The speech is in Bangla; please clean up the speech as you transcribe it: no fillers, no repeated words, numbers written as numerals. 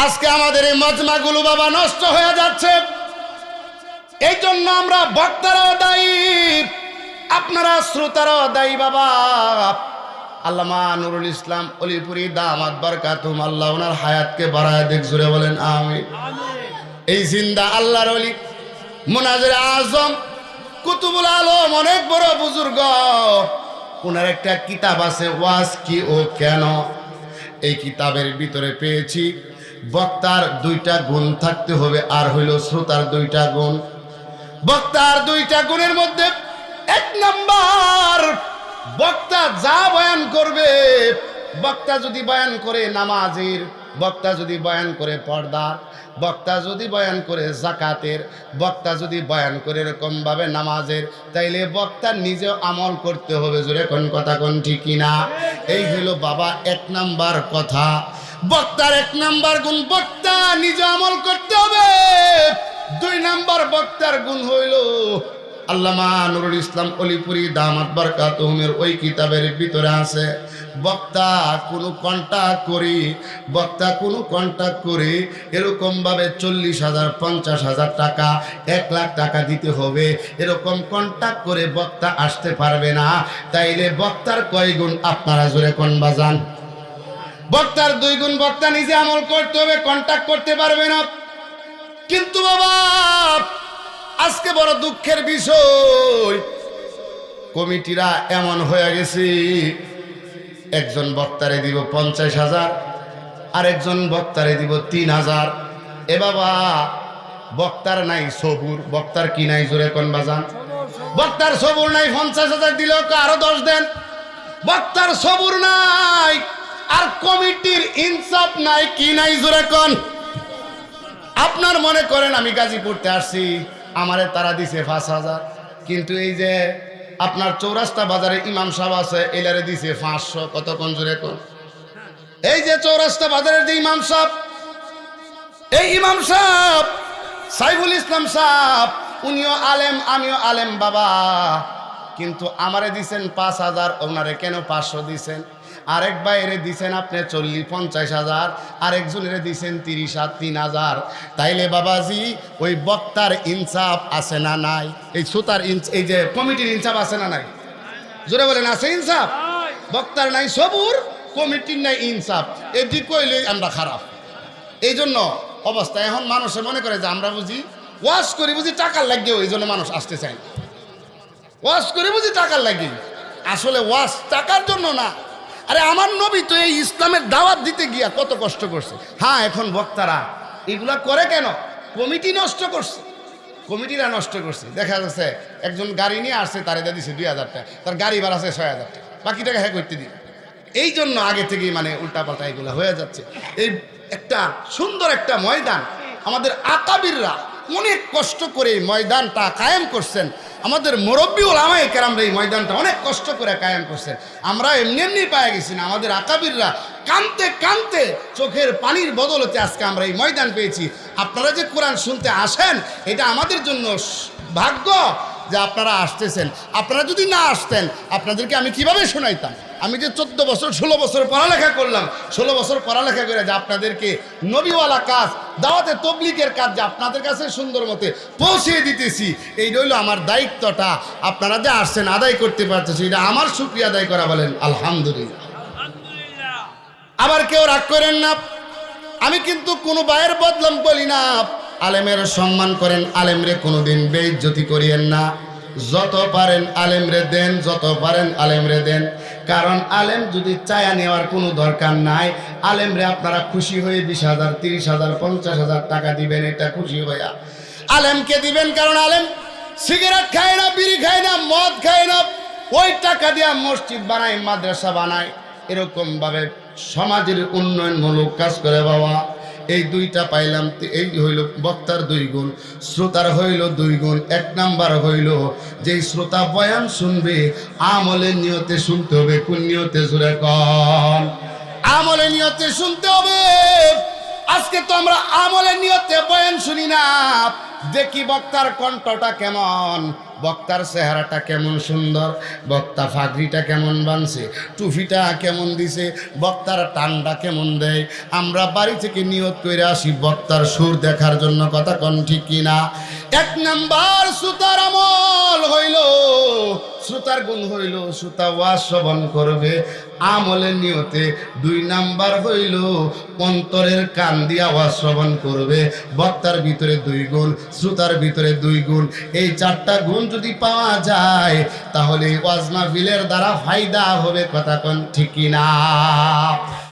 আজকে আমাদের এই মজমাগুলো বাবা নষ্ট হয়ে যাচ্ছে। এই জন্য আমরা বক্তারাও দায়ী, আপনারা শ্রোতারাও দায়ী বাবা। আল্লামা নুরুল ইসলাম অলিপুরি দামাত বারকাতুহুম, আল্লাহ ওনার হায়াতকে বাড়ায় দেখ, জোরে বলেন আমিন। এই জিন্দা আল্লাহর ওলি মুনাজির আজম কুতুবুল আলম, অনেক বড় বুজুর্গ, ওনার একটা কিতাব আছে ওয়াজ কি ও কেন। এই কিতাবের ভিতরে পেয়েছি বক্তার দুইটা গুণ থাকতে হবে, আর হইল শ্রোতার দুইটা গুণ। বক্তার দুইটা গুণের মধ্যে এক নাম্বার, বক্তা যা বয়ান করবে, বক্তা যদি বয়ান করে নামাজের, বক্তা যদি বয়ান করে পর্দার, বক্তা যদি বয়ান করে যাকাতের, বক্তা যদি বয়ান করে এরকম ভাবে নামাজের, তাইলে বক্তা নিজেও আমল করতে হবে। জোরে কোন কথা কোন ঠিক কিনা? এই হইল বাবা এক নাম্বার কথা। বক্তার এক নাম্বার গুণ, বক্তা নিজে আমল করতে হবে। দুই নাম্বার বক্তার গুণ হইল আল্লামা নুরুল ইসলাম অলিপুরি দামাত বারকাতুহুমের ওই কিতাবের ভিতরে আছে, বক্তা কোনো কন্টাক্ট করি, বক্তা কোনো কন্টাক্ট করি এরকম ভাবে 40,000, 50,000 টাকা, 1 লাখ টাকা দিতে হবে, এরকম কন্টাক্ট করে বক্তা আসতে পারবে না। তাইলে বক্তার কয় গুণ আপনারা জোরে কোন বাজান? বক্তার 2 গুণ, বক্তা নিজে আমল করতে হবে, কন্টাক্ট করতে পারবে না। কিন্তু বাবা আজকে বড় দুঃখের বিষয়, কমিটিরা এমন হয়ে গেছে, একজন বক্তারে দিব 50,000, আরেকজন বক্তারে দিব 3,000। এ বাবা বক্তার নাই সবুর, বক্তার কি নাই জোরে কোন বাজান? বক্তার সবুর নাই, 50,000 দিলেও আরো 10 দেন। বক্তার সবুর নাই, আর কমিটির ইনসাফ নাই, কি নাই জোরে কোন? আপনার মনে করেন আমি গাজীপুরতে আসছি, আমারে তারা দিছে 5,000, কিন্তু এই যে আপনার চৌরাস্তা বাজারে ইমাম সাহেব আছে, এলারে দিছে 500। কত কোন জোরে কোন? এই যে চৌরাস্তা বাজারের যে ইমাম সাহেব, এই ইমাম সাহেব সাইফুল ইসলাম সাহেব, উনিও আলেম আমিও আলেম বাবা, কিন্তু আমারে দিছেন 5,000, ওনারে কেন 500 দিছেন? আরেক বাইরে দিছেন আপনি 50,000, আরেকজনের দিছেন 3,000। তাইলে বাবাজি ওই বক্তার ইনসাফ আছে না নাই? এই শ্রোতার এই যে কমিটির ইনসাফ আছে না নাই? জোরে বলেন আছে ইনসাফ? বক্তার নাই সবুর, কমিটির নাই ইনসাফ, এটি কইলে আমরা খারাপ। এই জন্য অবস্থা এখন মানুষে মনে করে যে আমরা বুঝি ওয়াজ করি, বুঝি টাকার লাগে, ওই জন্য মানুষ আসতে চায়। ওয়াজ করে বুঝি টাকার লাগে, আসলে ওয়াজ টাকার জন্য না। আরে আমার নবী তো এই ইসলামের দাওয়াত দিতে গিয়া কত কষ্ট করছে। হ্যাঁ, এখন বক্তারা এগুলা করে কেন? কমিটি নষ্ট করছে, কমিটিরা নষ্ট করছে। দেখা যাচ্ছে একজন গাড়ি নিয়ে আসছে, তারে দিছে 2,000 টাকা, তার গাড়ি ভাড়া আছে 6,000 টাকা, বাকি টাকা হ্যাঁ করতে দিই। এই জন্য আগে থেকেই মানে উল্টাপাল্টা এগুলো হয়ে যাচ্ছে। এই একটা সুন্দর একটা ময়দান আমাদের আকাবিররা অনেক কষ্ট করে এই ময়দানটা কায়েম করছেন। আমাদের মুরব্বী ওলামায়ে কেরামরা এই ময়দানটা অনেক কষ্ট করে কায়েম করছেন। আমরা এমনি এমনি পায়ে গেছি না, আমাদের আকাবিররা কানতে কানতে চোখের পানির বদলতে আজকে আমরা এই ময়দান পেয়েছি। আপনারা যে কোরআন শুনতে আসেন, এটা আমাদের জন্য ভাগ্য যে আপনারা আসতেছেন। আপনারা যদি না আসতেন, আপনাদেরকে আমি কিভাবে শোনাইতাম? আমি যে 14 বছর 16 বছর পড়ালেখা করলাম, 16 বছর পড়ালেখা করে যে আপনাদেরকে নবীওয়ালা কাজ, দাওয়াতে তবলিগের কাজ যে আপনাদের কাছে সুন্দর মতে পৌঁছে দিতেছি, এই রইল আমার দায়িত্বটা। আপনারা যে আসছেন আদায় করতে পারতেছি, এটা আমার শুকরিয়া আদায় করা। বলেন আলহামদুলিল্লাহ। আবার কেউ রাগ করেন না, আমি কিন্তু কোনো ভাইয়ের বদলাম বলি না। আলেমের সম্মান করেন, আলেমরে কোনোদিন বেইজ্জতি করিয়েন না। যত পারেন আলেমরে দেন, যত পারেন আলেমরে দেন। কারণ আলেম যদি চায়া নেওয়ার কোনো দরকার নাই, আলেমরে আপনারা খুশি হয়ে 20,000, 30,000, 50,000 টাকা দিবেন, এটা খুশি হইয়া আলেমকে দিবেন। কারণ আলেম সিগারেট খায় না, বিড়ি খায় না, মদ খায় না, ওই টাকা দিয়া মসজিদ বানায়, মাদ্রাসা বানায়, এরকম ভাবে সমাজের উন্নয়নমূলক কাজ করে বাবা। এই দুইটা পাইলাম। এই হইল বক্তার 2 গুণ, শ্রোতার হইল 2 গুণ। 1 নাম্বার হইল যেই শ্রোতা বয়ান শুনবে, আমলের নিয়তে শুনতে হবে। কোন নিয়তে? জোরে কোন? আমলের নিয়তে শুনতে হবে। আজকে বাড়িতে তো আমরা আমলে নিয়তে বয়ান শুনি না, দেখি বক্তার কণ্ঠটা কেমন, বক্তার চেহারাটা কেমন সুন্দর, বক্তা ফাগরিটা কেমন বানছে, টুফিটা কেমন দিছে, বক্তার টানটা কেমন দেয়। আমরা বাড়ি থেকে নিয়ত করে আসি বক্তার সুর দেখার জন্য, কথা কোন ঠিক কিনা? এক নাম্বার শ্রোতার আমল হইল, শ্রোতার গুণ হইল শ্রোতা ওয়াজ শ্রবণ করবে আমলের নিয়তে। দুই নাম্বার হইল অন্তরের কান দিয়া ওয়াজ শ্রবণ করবে। বক্তার ভিতরে 2 গুণ, শ্রোতার ভিতরে 2 গুণ। এই 4টা গুণ যদি পাওয়া যায় তাহলে ওয়াজ মাহফিলের দ্বারা ফায়দা হবে, কথা কোন ঠিক কিনা?